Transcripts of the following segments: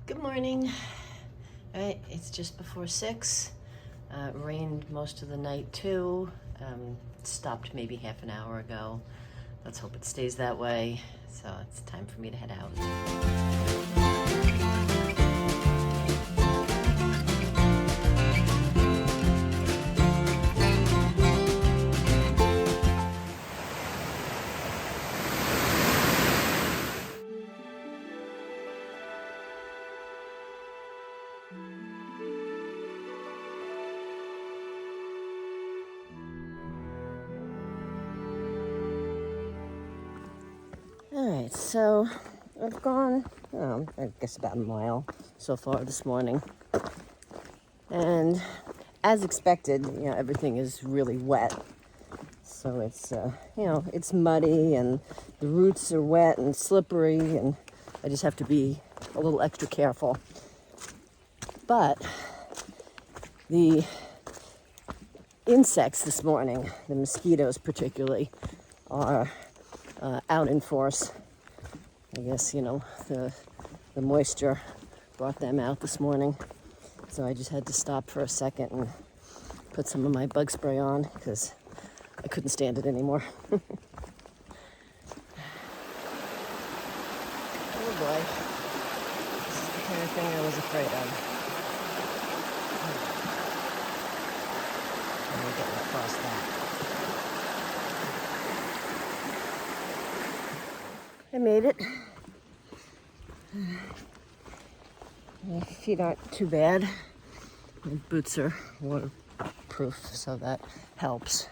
Good morning. All right, it's just before 6. It rained most of the night too. Stopped maybe half an hour ago. Let's hope it stays that way. So it's time for me to head out. All right, so I've gone, I guess about a mile so far this morning. And as expected, everything is really wet. So it's, it's muddy and the roots are wet and slippery, and I just have to be a little extra careful. But the insects this morning, the mosquitoes particularly, are out in force. I guess, the moisture brought them out this morning. So I just had to stop for a second and put some of my bug spray on because I couldn't stand it anymore. Oh boy. This is the kind of thing I was afraid of. Let me get across that. I made it. My feet aren't too bad. My boots are waterproof, so that helps.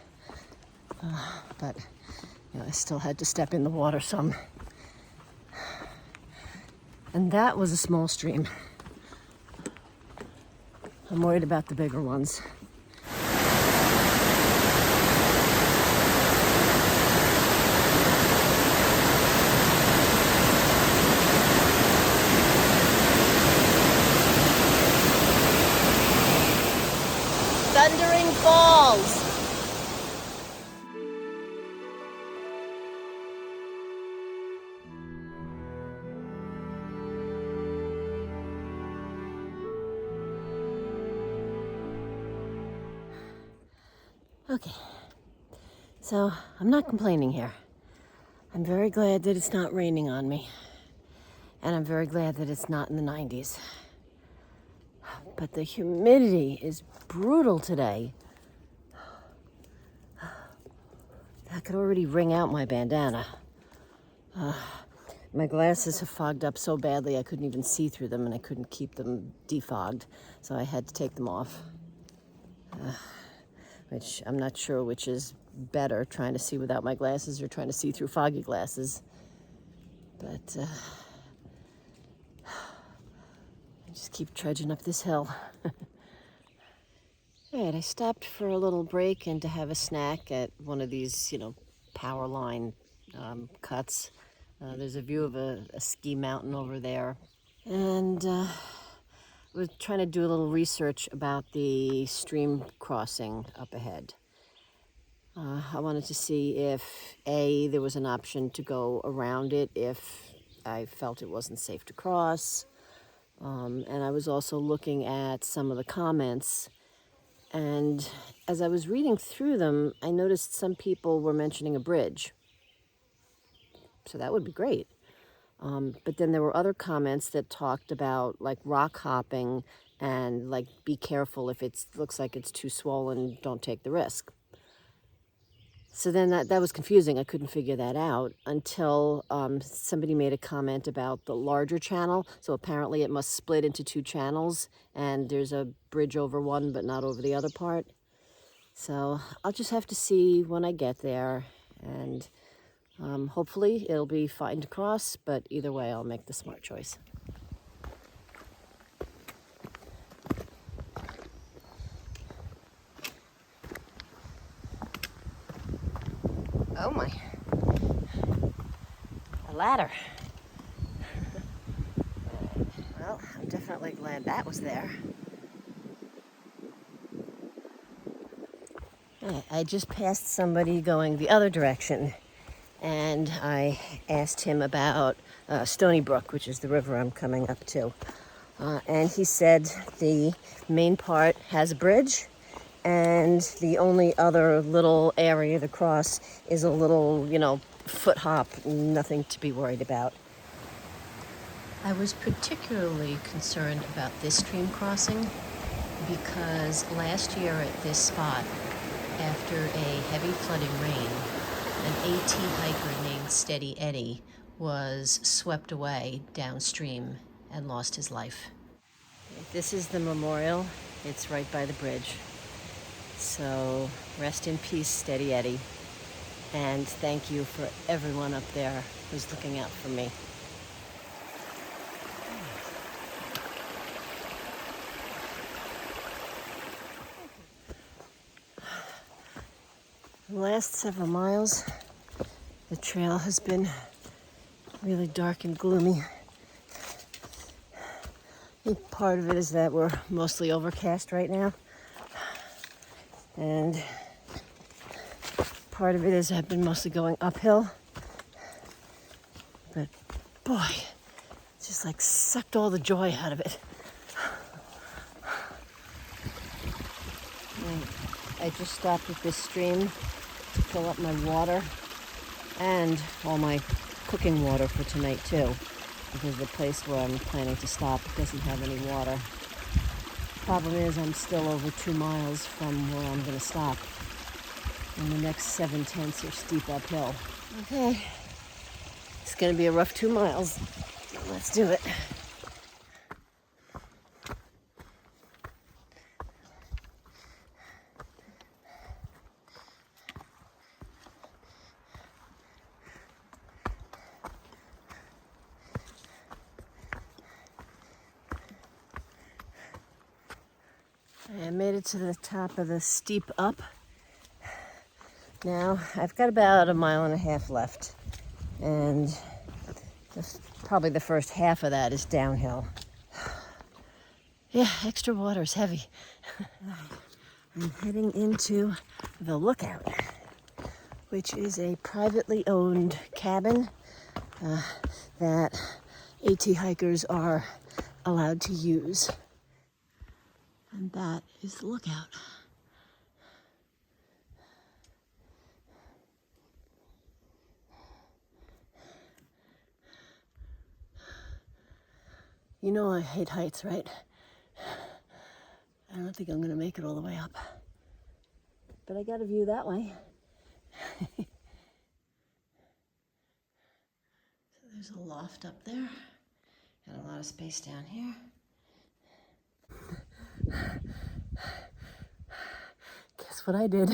But I still had to step in the water some. And that was a small stream. I'm worried about the bigger ones. Thundering Falls. Okay, so I'm not complaining here. I'm very glad that it's not raining on me. And I'm very glad that it's not in the 90s. But the humidity is brutal today. I could already wring out my bandana. My glasses have fogged up so badly I couldn't even see through them, and I couldn't keep them defogged, so I had to take them off. Which I'm not sure which is better, trying to see without my glasses or trying to see through foggy glasses. But I just keep trudging up this hill. All right, I stopped for a little break and to have a snack at one of these, power line cuts. There's a view of a ski mountain over there. And we're trying to do a little research about the stream crossing up ahead. I wanted to see if, A, there was an option to go around it if I felt it wasn't safe to cross. And I was also looking at some of the comments. And as I was reading through them, I noticed some people were mentioning a bridge. So that would be great. But then there were other comments that talked about like rock hopping and like be careful if it looks like it's too swollen, don't take the risk. So then that was confusing. I couldn't figure that out until somebody made a comment about the larger channel. So apparently it must split into 2 channels and there's a bridge over one but not over the other part. So I'll just have to see when I get there, and hopefully it'll be fine to cross, but either way I'll make the smart choice. Oh my, a ladder. Well, I'm definitely glad that was there. I just passed somebody going the other direction, and I asked him about Stony Brook, which is the river I'm coming up to. And he said the main part has a bridge, and the only other little area to cross is a little, foot hop, nothing to be worried about. I was particularly concerned about this stream crossing because last year at this spot, after a heavy flooding rain, an AT hiker named Steady Eddie was swept away downstream and lost his life. This is the memorial. It's right by the bridge. So rest in peace, Steady Eddie. And thank you for everyone up there who's looking out for me. The last several miles, the trail has been really dark and gloomy. I think part of it is that we're mostly overcast right now. And part of it is I've been mostly going uphill. But boy, it just like sucked all the joy out of it. And I just stopped at this stream to fill up my water and all my cooking water for tonight too, because the place where I'm planning to stop doesn't have any water. Problem is I'm still over 2 miles from where I'm going to stop, and the next 7/10 are steep uphill. Okay, it's going to be a rough 2 miles. Let's do it. I made it to the top of the steep up. Now I've got about 1.5 miles left, and probably the first half of that is downhill. Yeah, extra water is heavy. I'm heading into the Lookout, which is a privately owned cabin that AT hikers are allowed to use. And that is the Lookout. You know I hate heights, right? I don't think I'm gonna make it all the way up. But I got a view that way. So there's a loft up there, and a lot of space down here. Guess what I did?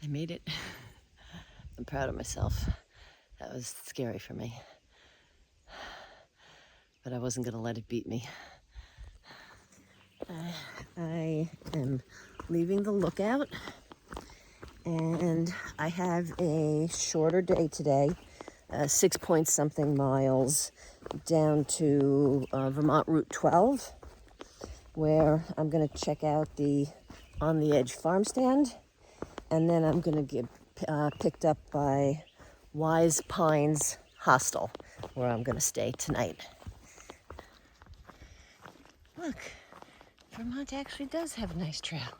I made it. I'm proud of myself. That was scary for me. But I wasn't gonna let it beat me. I am leaving the Lookout, and I have a shorter day today, 6-point-something miles down to Vermont Route 12, where I'm gonna check out the On the Edge farm stand, and then I'm gonna get picked up by Wise Pines Hostel, where I'm gonna stay tonight. Look, Vermont actually does have a nice trail.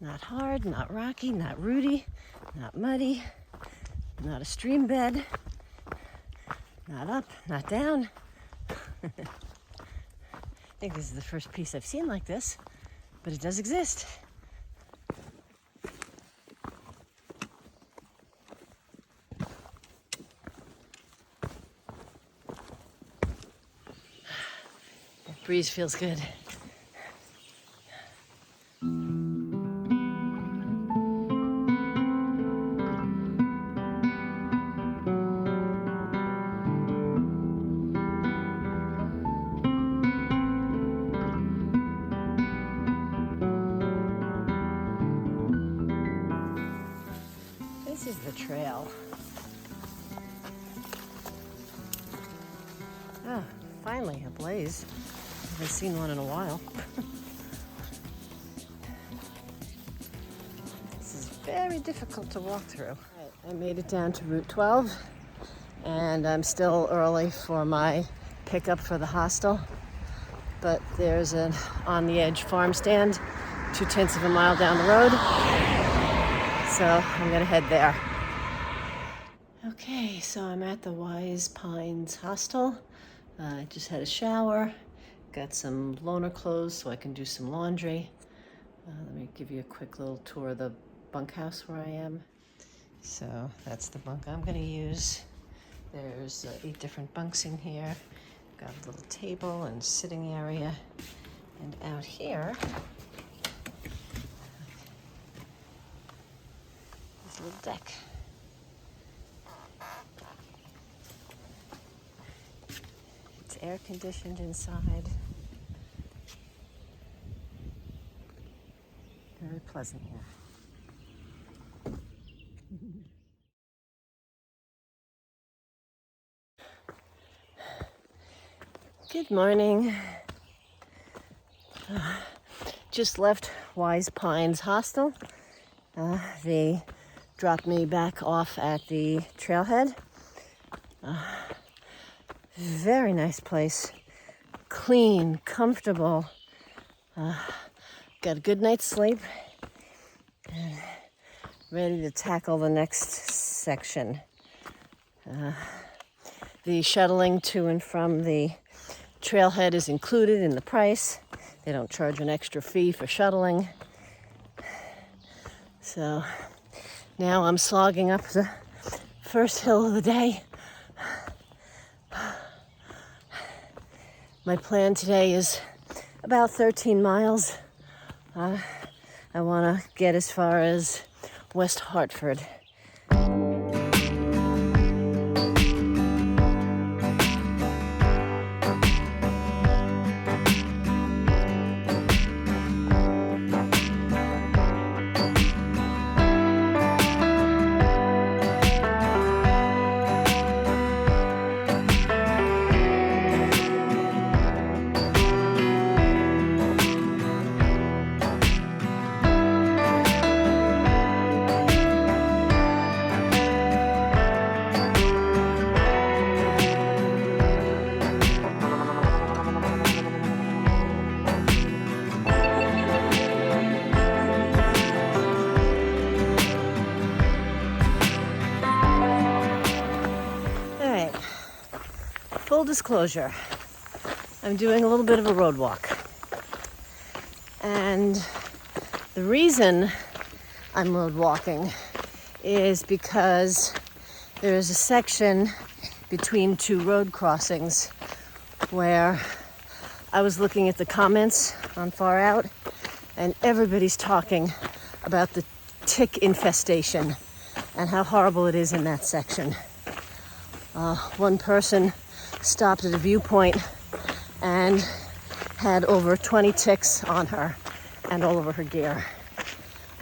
Not hard, not rocky, not rooty, not muddy, not a stream bed, not up, not down. I think this is the first piece I've seen like this, but it does exist. That breeze feels good. is the trail. Ah, finally a blaze. Haven't seen one in a while. This is very difficult to walk through. All right, I made it down to Route 12, and I'm still early for my pickup for the hostel. But there's an on-the-edge farm stand 2/10 of a mile down the road. So I'm gonna head there. Okay, so I'm at the Wise Pines Hostel. I just had a shower, got some loaner clothes so I can do some laundry. Let me give you a quick little tour of the bunkhouse where I am. So that's the bunk I'm gonna use. There's 8 different bunks in here. Got a little table and sitting area. And out here, there's a little deck. It's air conditioned inside. Very pleasant here. Good morning. Just left Wise Pines Hostel. They dropped me back off at the trailhead. Very nice place. Clean, comfortable. Got a good night's sleep. And ready to tackle the next section. The shuttling to and from the trailhead is included in the price. They don't charge an extra fee for shuttling. So now I'm slogging up the first hill of the day. My plan today is about 13 miles. I want to get as far as West Hartford. Full disclosure, I'm doing a little bit of a road walk. And the reason I'm road walking is because there is a section between 2 road crossings where I was looking at the comments on Far Out, and everybody's talking about the tick infestation and how horrible it is in that section. One person stopped at a viewpoint and had over 20 ticks on her and all over her gear.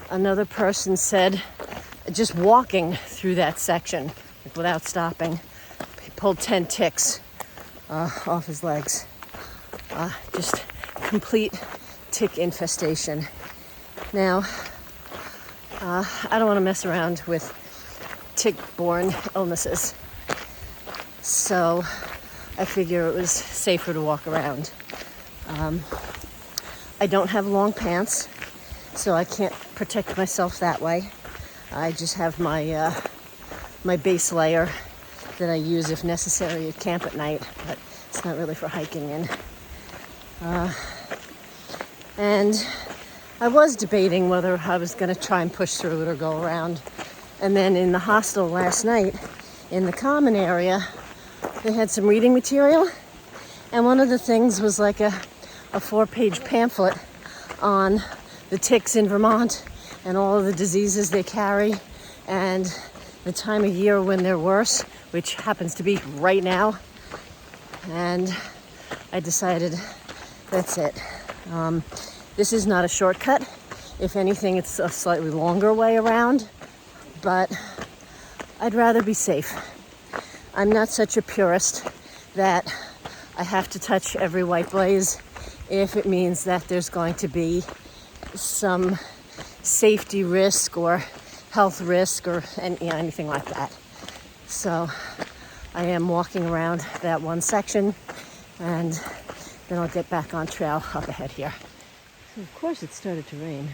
Another person said just walking through that section without stopping, he pulled 10 ticks off his legs. Just complete tick infestation. Now, I don't want to mess around with tick-borne illnesses, so I figure it was safer to walk around. I don't have long pants, so I can't protect myself that way. I just have my my base layer that I use if necessary at camp at night, but it's not really for hiking in. And I was debating whether I was going to try and push through it or go around. And then in the hostel last night, in the common area, they had some reading material, and one of the things was like a 4-page pamphlet on the ticks in Vermont and all of the diseases they carry and the time of year when they're worse, which happens to be right now. And I decided that's it. This is not a shortcut. If anything, it's a slightly longer way around, but I'd rather be safe. I'm not such a purist that I have to touch every white blaze if it means that there's going to be some safety risk or health risk or anything like that. So I am walking around that one section, and then I'll get back on trail up ahead here. So of course it started to rain.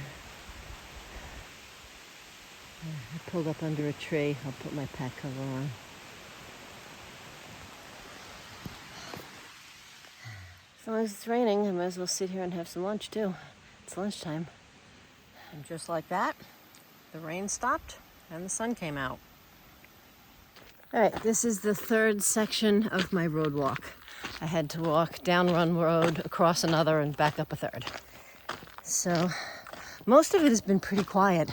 I pulled up under a tree. I'll put my pack cover on. As long as it's raining, I might as well sit here and have some lunch too. It's lunchtime. And just like that, the rain stopped and the sun came out. All right, this is the third section of my road walk. I had to walk down one road, across another, and back up a third. So most of it has been pretty quiet.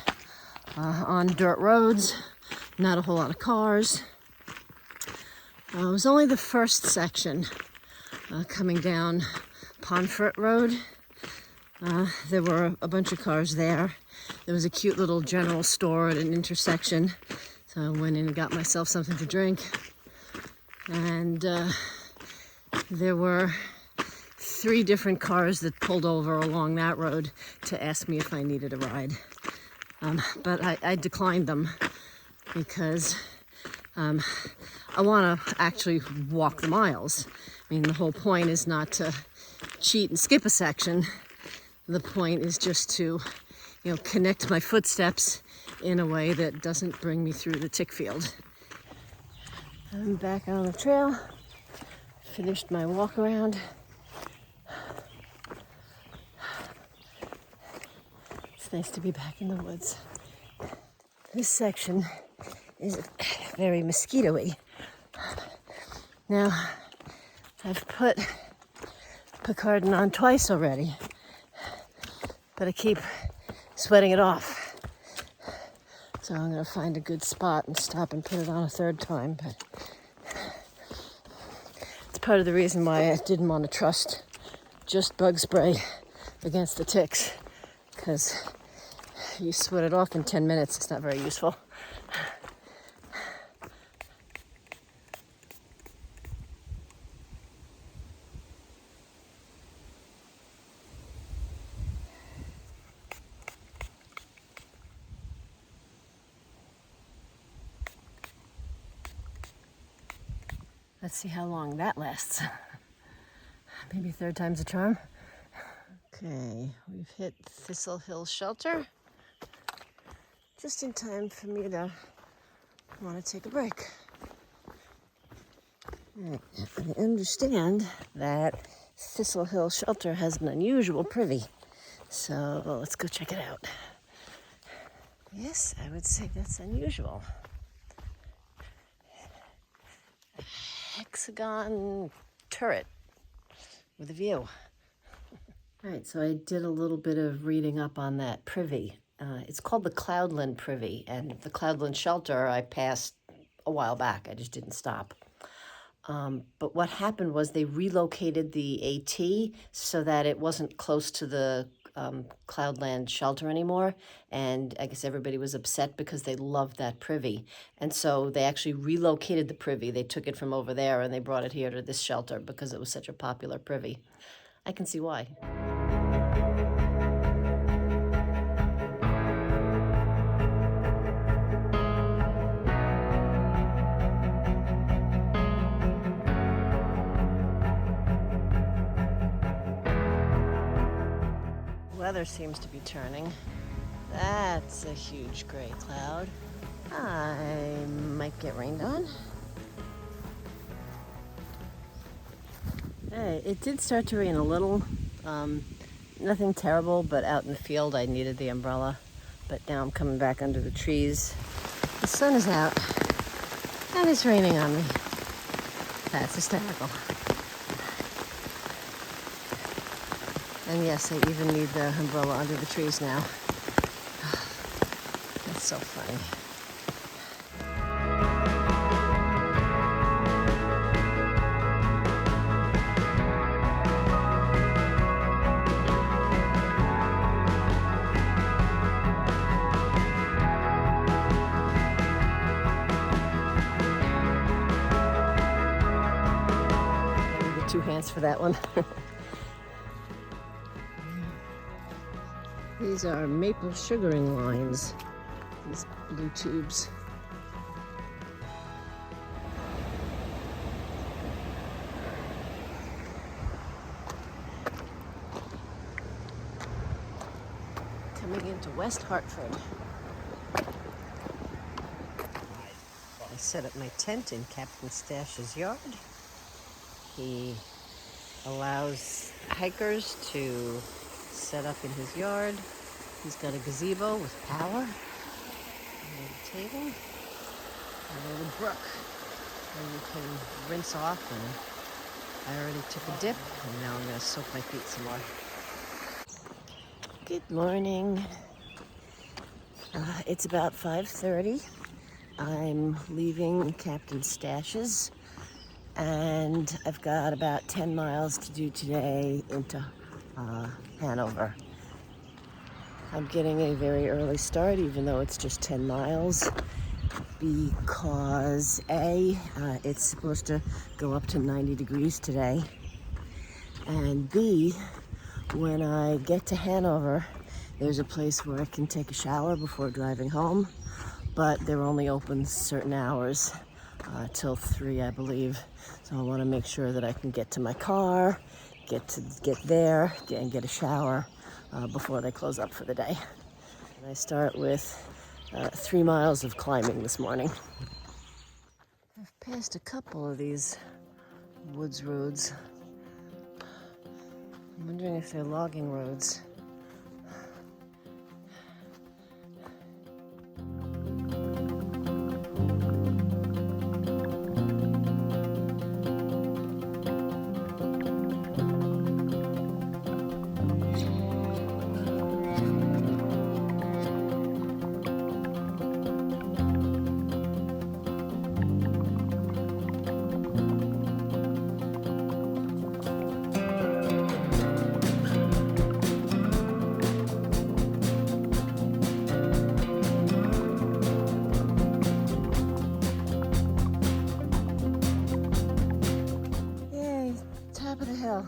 On dirt roads, not a whole lot of cars. It was only the first section coming down Pomfret Road. There were a bunch of cars there. There was a cute little general store at an intersection. So I went in and got myself something to drink. And there were 3 different cars that pulled over along that road to ask me if I needed a ride. But I declined them because I want to actually walk the miles. I mean, the whole point is not to cheat and skip a section. The point is just to, connect my footsteps in a way that doesn't bring me through the tick field. I'm back on the trail. Finished my walk around. It's nice to be back in the woods. This section is very mosquito-y. Now, I've put Picardin on twice already, but I keep sweating it off. So I'm going to find a good spot and stop and put it on a third time. But it's part of the reason why I didn't want to trust just bug spray against the ticks, because you sweat it off in 10 minutes. It's not very useful. Let's see how long that lasts. Maybe 3rd time's a charm. Okay, we've hit Thistle Hill Shelter. Just in time for me to want to take a break. Right. I understand that Thistle Hill Shelter has an unusual privy. So let's go check it out. Yes, I would say that's unusual. Hexagon turret with a view. All right, so I did a little bit of reading up on that privy. It's called the Cloudland Privy, and the Cloudland Shelter I passed a while back. I just didn't stop. But what happened was they relocated the AT so that it wasn't close to the Cloudland Shelter anymore, and I guess everybody was upset because they loved that privy, and so they actually relocated the privy. They took it from over there and they brought it here to this shelter because it was such a popular privy. I can see why. Weather seems to be turning. That's a huge gray cloud. I might get rained on. Hey, it did start to rain a little. Nothing terrible, but out in the field I needed the umbrella. But now I'm coming back under the trees. The sun is out and it's raining on me. That's hysterical. And yes, I even need the umbrella under the trees now. That's so funny. 2 hands for that one. These are maple sugaring lines, these blue tubes. Coming into West Hartford. I set up my tent in Captain Stash's yard. He allows hikers to set up in his yard. He's got a gazebo with power, and a table, and a little brook where you can rinse off. And I already took a dip, and now I'm going to soak my feet some more. Good morning. It's about 5:30. I'm leaving Captain Stash's, and I've got about 10 miles to do today into Hanover. I'm getting a very early start, even though it's just 10 miles, because A, it's supposed to go up to 90 degrees today, and B, when I get to Hanover, there's a place where I can take a shower before driving home, but they're only open certain hours, till 3, I believe. So I want to make sure that I can get to my car, get there, and get a shower before they close up for the day. And I start with 3 miles of climbing this morning. I've passed a couple of these woods roads. I'm wondering if they're logging roads. Top of the hill.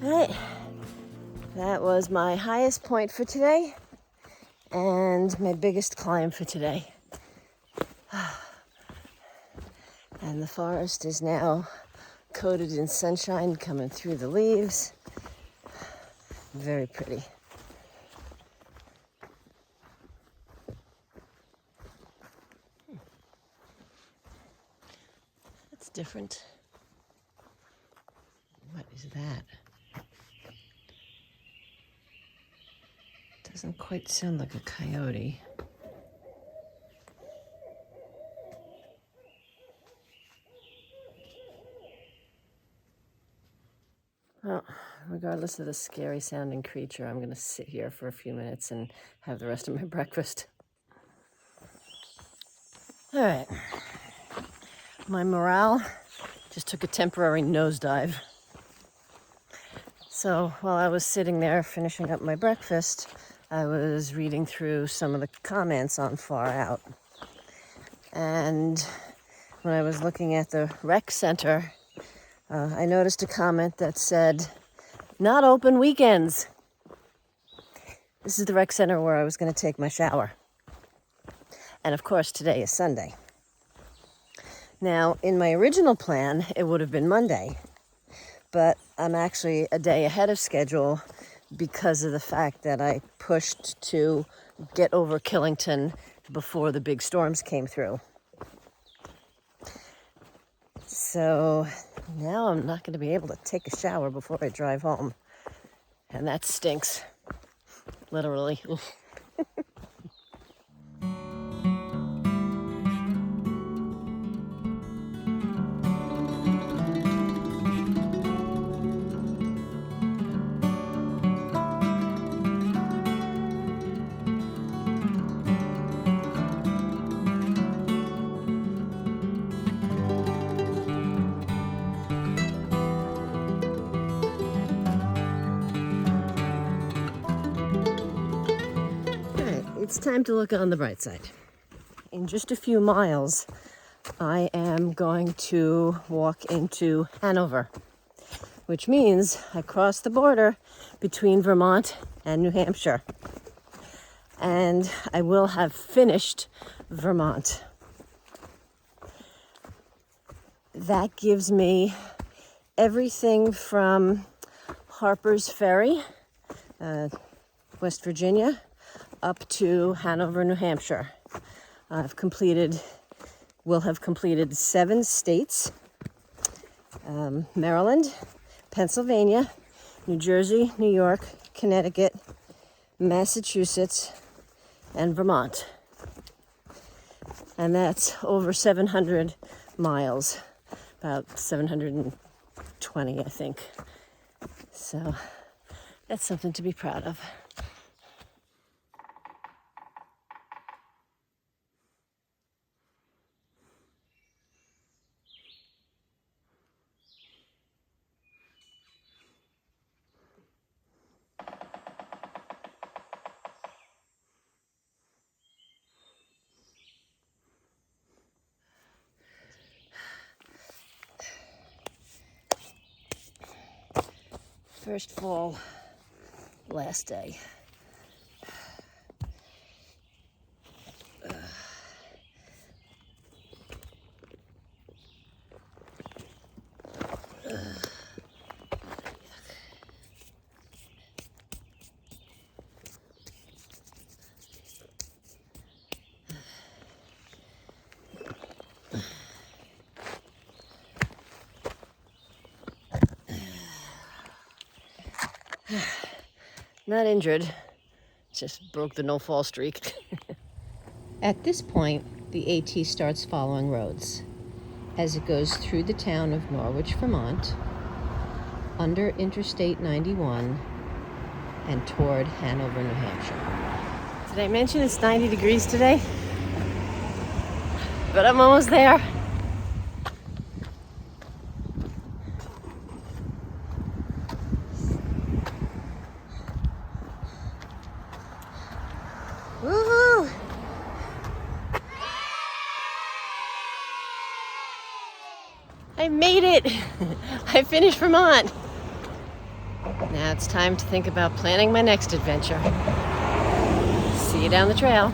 All right, that was my highest point for today and my biggest climb for today. And the forest is now coated in sunshine coming through the leaves. Very pretty. That's different. What is that? Doesn't quite sound like a coyote. Well, regardless of the scary sounding creature, I'm going to sit here for a few minutes and have the rest of my breakfast. All right. My morale just took a temporary nosedive. So while I was sitting there finishing up my breakfast, I was reading through some of the comments on Far Out. And when I was looking at the rec center, I noticed a comment that said, "Not open weekends." This is the rec center where I was going to take my shower. And of course, today is Sunday. Now, in my original plan, it would have been Monday. But I'm actually a day ahead of schedule because of the fact that I pushed to get over Killington before the big storms came through. So now I'm not going to be able to take a shower before I drive home. And that stinks. Literally. It's time to look on the bright side. In just a few miles, I am going to walk into Hanover, which means I cross the border between Vermont and New Hampshire. And I will have finished Vermont. That gives me everything from Harper's Ferry, West Virginia, up to Hanover, New Hampshire. Will have completed 7 states: Maryland, Pennsylvania, New Jersey, New York, Connecticut, Massachusetts, and Vermont. And that's over 700 miles, about 720, I think. So that's something to be proud of. First fall, last day. Not injured, just broke the no-fall streak. At this point, the AT starts following roads as it goes through the town of Norwich, Vermont, under Interstate 91, and toward Hanover, New Hampshire. Did I mention it's 90 degrees today? But I'm almost there. Woohoo! I made it! I finished Vermont. Now it's time to think about planning my next adventure. See you down the trail.